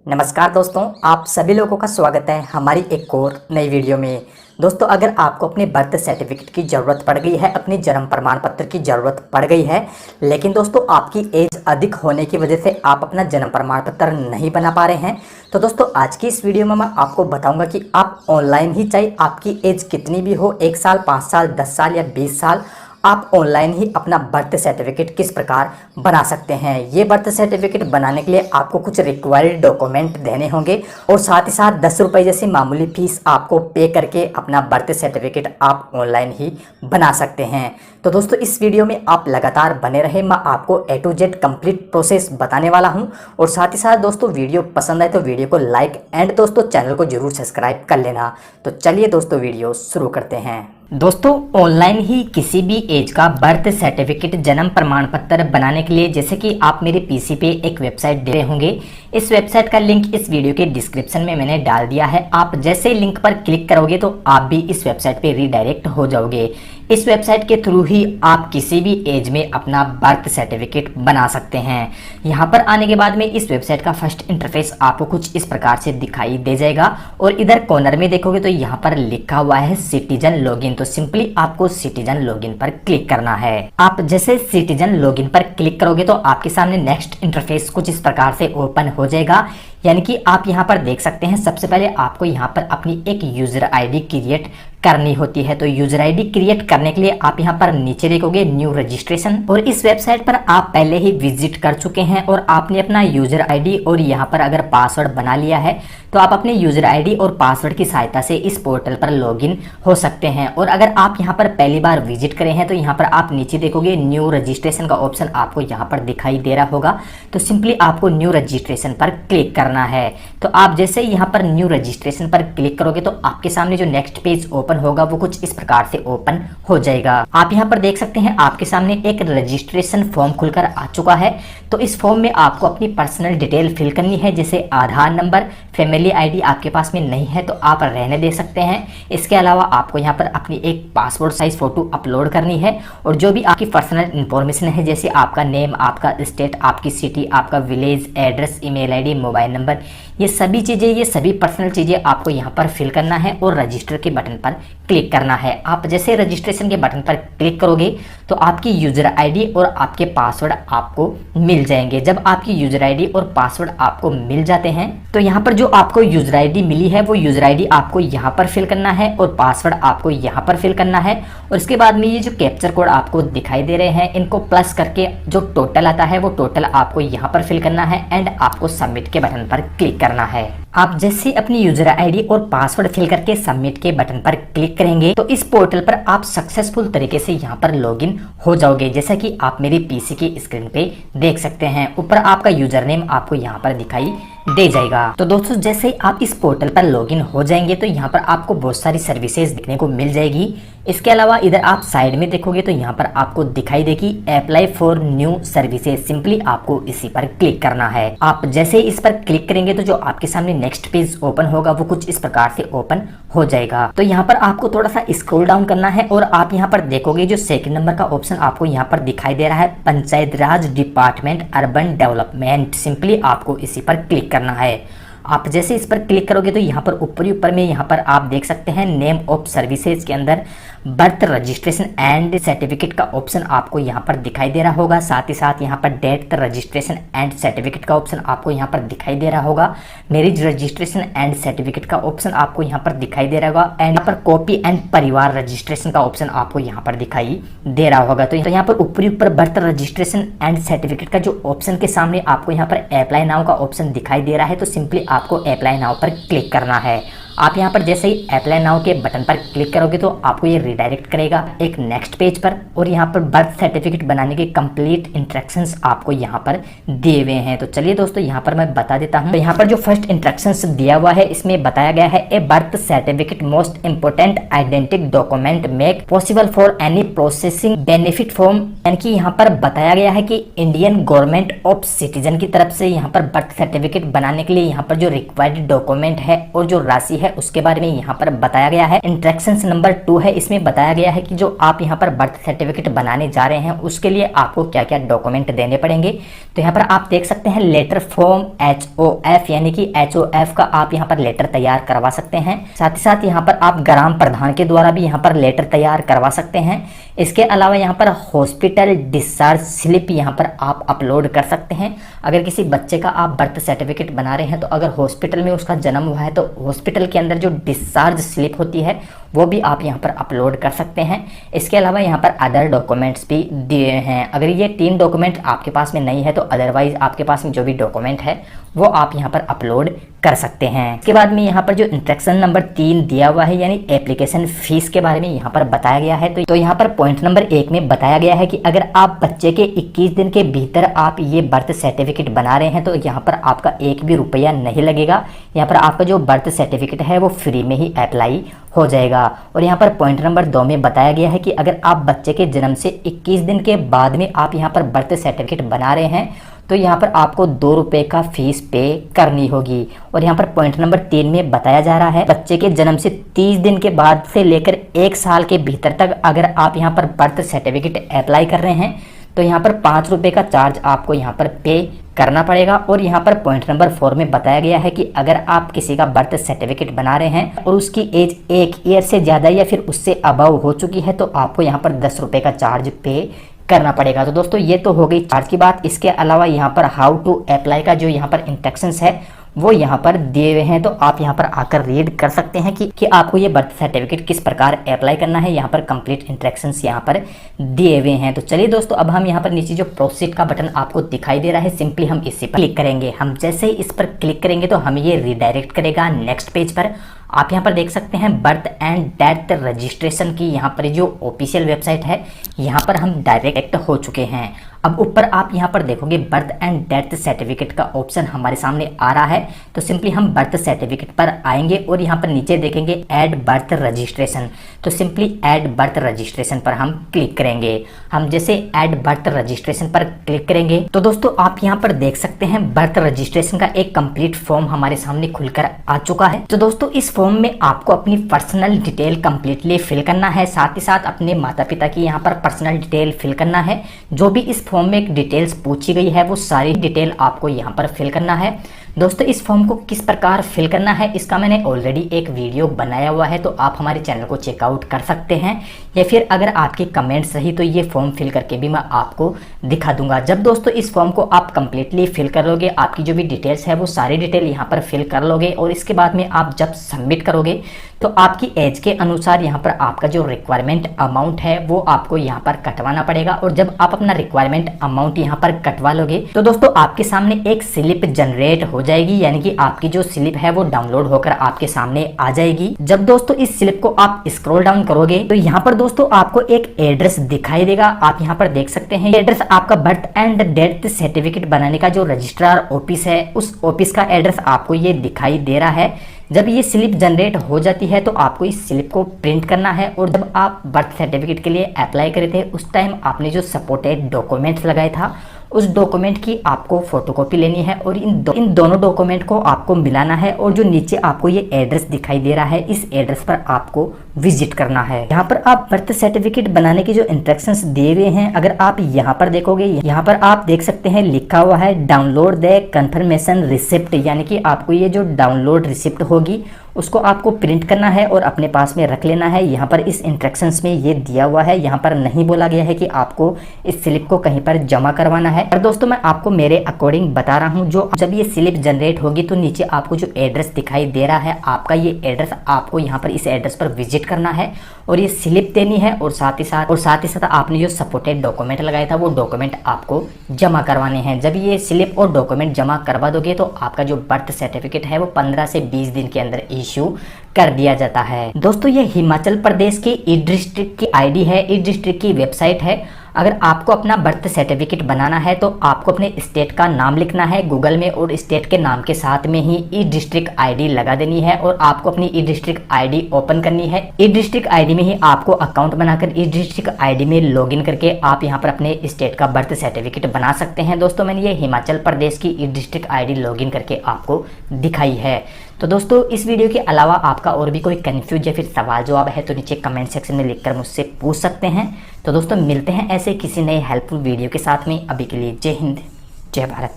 नमस्कार दोस्तों, आप सभी लोगों का स्वागत है हमारी एक और नई वीडियो में। दोस्तों, अगर आपको अपने बर्थ सर्टिफिकेट की ज़रूरत पड़ गई है, अपने जन्म प्रमाण पत्र की ज़रूरत पड़ गई है, लेकिन दोस्तों आपकी एज अधिक होने की वजह से आप अपना जन्म प्रमाण पत्र नहीं बना पा रहे हैं, तो दोस्तों आज की इस वीडियो में मैं आपको बताऊंगा कि आप ऑनलाइन ही, चाहे आपकी एज कितनी भी हो, 1 साल, 5 साल, 10 साल या 20 साल, आप ऑनलाइन ही अपना बर्थ सर्टिफिकेट किस प्रकार बना सकते हैं। ये बर्थ सर्टिफिकेट बनाने के लिए आपको कुछ रिक्वायर्ड डॉक्यूमेंट देने होंगे और साथ ही साथ 10 रुपये जैसी मामूली फीस आपको पे करके अपना बर्थ सर्टिफिकेट आप ऑनलाइन ही बना सकते हैं। तो दोस्तों इस वीडियो में आप लगातार बने रहे, मैं आपको A to Z complete process बताने वाला हूं। और साथ ही साथ दोस्तों वीडियो पसंद आए तो वीडियो को लाइक एंड दोस्तों चैनल को जरूर सब्सक्राइब कर लेना। तो चलिए दोस्तों वीडियो शुरू करते हैं। दोस्तों ऑनलाइन ही किसी भी एज का बर्थ सर्टिफिकेट जन्म प्रमाण पत्र बनाने के लिए, जैसे कि आप मेरे पीसी पे एक वेबसाइट दे रहे होंगे, इस वेबसाइट का लिंक इस वीडियो के डिस्क्रिप्शन में मैंने डाल दिया है। आप जैसे ही लिंक पर क्लिक करोगे तो आप भी इस वेबसाइट पे रीडायरेक्ट हो जाओगे। इस वेबसाइट के थ्रू ही आप किसी भी एज में अपना बर्थ सर्टिफिकेट बना सकते हैं। यहाँ पर आने के बाद में इस वेबसाइट का फर्स्ट इंटरफेस आपको कुछ इस प्रकार से दिखाई दे जाएगा और इधर कॉर्नर में देखोगे तो यहाँ पर लिखा हुआ है सिटीजन लॉगिन। तो सिंपली आपको सिटीजन लॉगिन पर क्लिक करना है। आप जैसे सिटीजन लॉगिन पर क्लिक करोगे तो आपके सामने नेक्स्ट इंटरफेस कुछ इस प्रकार से ओपन हो जाएगा। यानी कि आप यहाँ पर देख सकते हैं, सबसे पहले आपको यहाँ पर अपनी एक यूजर आईडी क्रिएट करनी होती है। तो यूजर आईडी क्रिएट करने के लिए आप यहाँ पर नीचे देखोगे न्यू रजिस्ट्रेशन, और इस वेबसाइट पर आप पहले ही विजिट कर चुके हैं और आपने अपना यूजर आईडी और यहाँ पर अगर पासवर्ड बना लिया है तो आप अपने यूजर आईडी और पासवर्ड की सहायता से इस पोर्टल पर लॉगिन हो सकते हैं। और अगर आप यहाँ पर पहली बार विजिट करें हैं तो यहाँ पर आप नीचे देखोगे न्यू रजिस्ट्रेशन का ऑप्शन आपको यहाँ पर दिखाई दे रहा होगा। तो सिंपली आपको न्यू रजिस्ट्रेशन पर क्लिक करना है। तो आप जैसे यहाँ पर न्यू रजिस्ट्रेशन पर क्लिक करोगे तो आपके सामने जो नेक्स्ट पेज ओपन होगा वो कुछ इस प्रकार से ओपन हो जाएगा। आप यहाँ पर देख सकते हैं आपके सामने एक रजिस्ट्रेशन फॉर्म खुलकर आ चुका है। तो इस फॉर्म में आपको अपनी पर्सनल डिटेल फिल करनी है, जैसे आधार नंबर, फैमिली आईडी आपके पास में नहीं है तो आप रहने दे सकते हैं। इसके अलावा आपको यहाँ पर अपनी एक पासपोर्ट साइज फोटो अपलोड करनी है और जो भी आपकी पर्सनल इंफॉर्मेशन है, जैसे आपका नेम, आपका स्टेट, आपकी सिटी, आपका village, address, email ID, mobile number, ये सभी चीज़ें, ये सभी पर्सनल चीज़ें आपको यहाँ पर फिल करना है और रजिस्टर के बटन पर क्लिक करना है। आप जैसे रजिस्ट्रेशन के बटन पर क्लिक करोगे तो आपकी यूजर आईडी और आपके पासवर्ड आपको मिल जाएंगे। जब आपकी यूजर आईडी और पासवर्ड आपको मिल जाते हैं तो यहाँ पर जो आपको यूजर आईडी मिली है वो यूजर आईडी आपको यहाँ पर फिल करना है और पासवर्ड आपको यहाँ पर फिल करना है। और इसके बाद में ये जो कैप्चर कोड आपको दिखाई दे रहे हैं, इनको प्लस करके जो टोटल आता है वो टोटल आपको यहाँ पर फिल करना है एंड आपको सबमिट के बटन पर क्लिक करना है। आप जैसे अपनी यूजर आईडी और पासवर्ड फिल करके सबमिट के बटन पर क्लिक करेंगे तो इस पोर्टल पर आप सक्सेसफुल तरीके से यहाँ पर लॉगिन हो जाओगे, जैसा कि आप मेरे पीसी की स्क्रीन पे देख सकते हैं। ऊपर आपका यूजर नेम आपको यहाँ पर दिखाई दे जाएगा। तो दोस्तों जैसे ही आप इस पोर्टल पर लॉगिन हो जाएंगे तो यहाँ पर आपको बहुत सारी सर्विसेज देखने को मिल जाएगी। इसके अलावा इधर आप साइड में देखोगे तो यहाँ पर आपको दिखाई देगी apply for new services. Simply आपको इसी पर क्लिक करना है। आप जैसे इस पर क्लिक करेंगे तो जो आपके सामने नेक्स्ट पेज ओपन होगा वो कुछ इस प्रकार से ओपन हो जाएगा। तो यहाँ पर आपको थोड़ा सा स्क्रॉल डाउन करना है और आप यहाँ पर देखोगे जो सेकंड नंबर का ऑप्शन आपको यहाँ पर दिखाई दे रहा है, पंचायत राज डिपार्टमेंट अर्बन डेवलपमेंट। सिंपली आपको इसी पर क्लिक करना है। आप जैसे इस पर क्लिक करोगे तो यहाँ पर ऊपर में यहाँ पर आप देख सकते हैं नेम ऑफ सर्विसेज के अंदर बर्थ रजिस्ट्रेशन एंड सर्टिफिकेट का ऑप्शन आपको यहाँ पर दिखाई दे रहा होगा। साथ ही साथ यहाँ पर डेथ रजिस्ट्रेशन एंड सर्टिफिकेट का ऑप्शन आपको यहाँ पर दिखाई दे रहा होगा। मैरिज रजिस्ट्रेशन एंड सर्टिफिकेट का ऑप्शन आपको यहाँ पर दिखाई दे रहा होगा एंड यहाँ पर कॉपी एंड परिवार रजिस्ट्रेशन का ऑप्शन आपको यहाँ पर दिखाई दे रहा होगा। तो यहाँ पर ऊपर बर्थ रजिस्ट्रेशन एंड सर्टिफिकेट का जो ऑप्शन के सामने आपको यहाँ पर अप्लाई नाउ का ऑप्शन दिखाई दे रहा है, तो सिंपली आपको अप्लाई नाउ पर क्लिक करना है। आप यहाँ पर जैसे ही अप्लाई नाउ के बटन पर क्लिक करोगे तो आपको ये रिडायरेक्ट करेगा एक नेक्स्ट पेज पर और यहाँ पर बर्थ सर्टिफिकेट बनाने के कंप्लीट इंस्ट्रक्शंस आपको यहाँ पर दिए हुए हैं। तो चलिए दोस्तों यहाँ पर मैं बता देता हूँ। तो यहाँ पर जो फर्स्ट इंस्ट्रक्शंस दिया हुआ है इसमें बताया गया है, ए birth certificate most important identity document make possible for any processing benefit form. यानी कि यहाँ पर बताया गया है कि इंडियन गवर्नमेंट ऑफ सिटीजन की तरफ से यहाँ पर बर्थ सर्टिफिकेट बनाने के लिए यहाँ पर जो रिक्वायर्ड डॉक्यूमेंट है और जो राशि है है उसके बारे में यहाँ पर बताया गया है। इंस्ट्रक्शंस नंबर 2 है, इसमें बताया गया है कि जो आप यहाँ पर बर्थ सर्टिफिकेट बनाने जा रहे हैं उसके लिए आपको क्या क्या डॉक्यूमेंट देने पड़ेंगे। तो यहाँ पर आप देख सकते हैं लेटर फॉर्म HOF, यानी कि HOF का आप यहाँ पर लेटर तैयार करवा सकते हैं। साथ ही साथ यहाँ पर आप ग्राम प्रधान के द्वारा भी यहाँ पर लेटर तैयार करवा सकते हैं। इसके अलावा यहाँ पर हॉस्पिटल डिस्चार्ज स्लिप यहाँ पर आप अपलोड कर सकते हैं। अगर किसी बच्चे का आप बर्थ सर्टिफिकेट बना रहे हैं तो अगर हॉस्पिटल में उसका जन्म हुआ है तो हॉस्पिटल के अंदर जो डिस्चार्ज स्लिप होती है वो भी आप यहाँ पर अपलोड कर सकते हैं। इसके अलावा यहाँ पर अदर डॉक्यूमेंट्स भी दिए हैं। अगर ये 3 डॉक्यूमेंट आपके पास में नहीं है तो अदरवाइज आपके पास में जो भी डॉक्यूमेंट है वो आप यहाँ पर अपलोड कर सकते हैं। इसके बाद में यहाँ पर जो इंस्ट्रक्शन नंबर 3 दिया हुआ है यानी एप्लीकेशन फीस के बारे में यहाँ पर बताया गया है। तो यहाँ पर पॉइंट नंबर 1 में बताया गया है कि अगर आप बच्चे के 21 दिन के भीतर आप ये बर्थ सर्टिफिकेट बना रहे हैं तो यहाँ पर आपका 1 भी रुपया नहीं लगेगा। यहाँ पर आपका जो बर्थ सर्टिफिकेट है वो फ्री में ही अप्लाई हो जाएगा। और यहाँ पर पॉइंट नंबर 2 में बताया गया है कि अगर आप बच्चे के जन्म से 21 दिन के बाद में आप यहाँ पर बर्थ सर्टिफिकेट बना रहे हैं तो यहाँ पर आपको 2 रुपये का फीस पे करनी होगी। और यहाँ पर पॉइंट नंबर 3 में बताया जा रहा है बच्चे के जन्म से 30 दिन के बाद से लेकर 1 साल के भीतर तक अगर आप यहाँ पर बर्थ सर्टिफिकेट अप्लाई कर रहे हैं तो यहाँ पर 5 रुपये का चार्ज आपको यहाँ पर पे करना पड़ेगा। और यहाँ पर पॉइंट नंबर 4 में बताया गया है कि अगर आप किसी का बर्थ सर्टिफिकेट बना रहे हैं और उसकी एज 1 ईयर से ज़्यादा या फिर उससे अबव हो चुकी है तो आपको यहाँ पर 10 रुपये का चार्ज पे करना पड़ेगा। तो दोस्तों ये तो हो गई चार्ज की बात। इसके अलावा यहाँ पर हाउ टू अप्लाई का जो यहाँ पर इंस्ट्रक्शंस है वो यहाँ पर दिए हुए हैं, तो आप यहाँ पर आकर रीड कर सकते हैं कि आपको ये बर्थ सर्टिफिकेट किस प्रकार अप्लाई करना है। यहाँ पर कंप्लीट इंस्ट्रक्शंस यहाँ पर दिए हुए हैं। तो चलिए दोस्तों अब हम यहाँ पर नीचे जो प्रोसीड का बटन आपको दिखाई दे रहा है सिंपली हम इसी पर क्लिक करेंगे। हम जैसे ही इस पर क्लिक करेंगे तो हमें ये रिडायरेक्ट करेगा नेक्स्ट पेज पर। आप यहाँ पर देख सकते हैं बर्थ एंड डेथ रजिस्ट्रेशन की यहाँ पर जो ऑफिशियल वेबसाइट है यहाँ पर हम डायरेक्ट हो चुके हैं। अब ऊपर आप यहाँ पर देखोगे बर्थ एंड डेथ सर्टिफिकेट का ऑप्शन हमारे सामने आ रहा है। तो सिंपली हम बर्थ सर्टिफिकेट पर आएंगे और यहाँ पर नीचे देखेंगे ऐड बर्थ रजिस्ट्रेशन। तो सिंपली ऐड बर्थ रजिस्ट्रेशन पर हम क्लिक करेंगे। हम जैसे ऐड बर्थ रजिस्ट्रेशन पर क्लिक करेंगे तो दोस्तों आप यहाँ पर देख सकते हैं बर्थ रजिस्ट्रेशन का एक कंप्लीट फॉर्म हमारे सामने खुलकर आ चुका है। तो दोस्तों इस फॉर्म में आपको अपनी पर्सनल डिटेल कंप्लीटली फिल करना है, साथ ही साथ अपने माता पिता की यहाँ पर पर्सनल डिटेल फिल करना है। जो भी इस फॉर्म में डिटेल्स पूछी गई है वो सारी डिटेल आपको यहाँ पर फिल करना है। दोस्तों इस फॉर्म को किस प्रकार फिल करना है इसका मैंने ऑलरेडी एक वीडियो बनाया हुआ है, तो आप हमारे चैनल को चेकआउट कर सकते हैं। या फिर अगर आपके कमेंट्स रही तो ये फॉर्म फिल करके भी मैं आपको दिखा दूंगा। जब दोस्तों इस फॉर्म को आप कंप्लीटली फिल कर लोगे, आपकी जो भी डिटेल्स है वो सारी डिटेल यहाँ पर फिल कर लोगे और इसके बाद में आप जब सबमिट करोगे तो आपकी एज के अनुसार यहाँ पर आपका जो रिक्वायरमेंट अमाउंट है वो आपको यहाँ पर कटवाना पड़ेगा। और जब आप अपना रिक्वायरमेंट अमाउंट यहाँ पर कटवा लोगे तो दोस्तों आपके सामने एक स्लिप जनरेट हो जाएगी, यानी कि आपकी जो स्लिप है वो डाउनलोड होकर आपके सामने आ जाएगी। जब दोस्तों इस स्लिप को आप स्क्रॉल डाउन करोगे तो यहाँ पर दोस्तों आपको एक एड्रेस दिखाई देगा। आप यहाँ पर देख सकते हैं एड्रेस आपका बर्थ एंड डेथ सर्टिफिकेट बनाने का जो रजिस्ट्रार ऑफिस है उस ऑफिस का एड्रेस आपको ये दिखाई दे रहा है। जब ये स्लिप जनरेट हो जाती है तो आपको इस स्लिप को प्रिंट करना है। और जब आप बर्थ सर्टिफिकेट के लिए अप्लाई करे थे उस टाइम आपने जो सपोर्टेड डॉक्यूमेंट्स लगाया था उस डॉक्यूमेंट की आपको फोटोकॉपी लेनी है और इन दोनों डॉक्यूमेंट को आपको मिलाना है। और जो नीचे आपको ये एड्रेस दिखाई दे रहा है इस एड्रेस पर आपको विजिट करना है। यहाँ पर आप बर्थ सर्टिफिकेट बनाने के जो इंस्ट्रक्शंस दिए हुए हैं अगर आप यहाँ पर देखोगे, यहाँ पर आप देख सकते हैं लिखा हुआ है डाउनलोड द कंफर्मेशन रिसिप्ट, यानी कि आपको ये जो डाउनलोड रिसिप्ट होगी उसको आपको प्रिंट करना है और अपने पास में रख लेना है। यहाँ पर इस इंस्ट्रक्शंस में ये दिया हुआ है, यहाँ पर नहीं बोला गया है कि आपको इस स्लिप को कहीं पर जमा करवाना है। और दोस्तों मैं आपको मेरे अकॉर्डिंग बता रहा हूँ, जो जब ये स्लिप जनरेट होगी तो नीचे आपको जो एड्रेस दिखाई दे रहा है आपका ये एड्रेस आपको यहाँ पर इस एड्रेस पर विजिट करना है और ये स्लिप देनी है। और साथ ही साथ आपने जो सपोर्टेड डॉक्यूमेंट लगाया था वो डॉक्यूमेंट आपको जमा करवाने हैं। जब ये स्लिप और डॉक्यूमेंट जमा करवा दोगे तो आपका जो बर्थ सर्टिफिकेट है वो 15 से 20 दिन के अंदर इश्यू कर दिया जाता है। दोस्तों ये हिमाचल प्रदेश की ई डिस्ट्रिक्ट की आईडी है, ई डिस्ट्रिक्ट की वेबसाइट है। अगर आपको अपना बर्थ सर्टिफिकेट बनाना है तो आपको अपने स्टेट का नाम लिखना है गूगल में और स्टेट के नाम के साथ में ही ई डिस्ट्रिक्ट आईडी लगा देनी है और आपको अपनी ई डिस्ट्रिक्ट आईडी ओपन करनी है। ई डिस्ट्रिक्ट आईडी में ही आपको अकाउंट बनाकर ई डिस्ट्रिक्ट आईडी में लॉगिन करके आप यहाँ पर अपने स्टेट का बर्थ सर्टिफिकेट बना सकते हैं। दोस्तों मैंने ये हिमाचल प्रदेश की ई डिस्ट्रिक्ट आईडी लॉगिन करके आपको दिखाई है। तो दोस्तों इस वीडियो के अलावा आपका और भी कोई कन्फ्यूज या फिर सवाल जवाब है तो नीचे कमेंट सेक्शन में लिखकर मुझसे पूछ सकते हैं। तो दोस्तों मिलते हैं ऐसे किसी नए हेल्पफुल वीडियो के साथ में। अभी के लिए जय हिंद, जय भारत।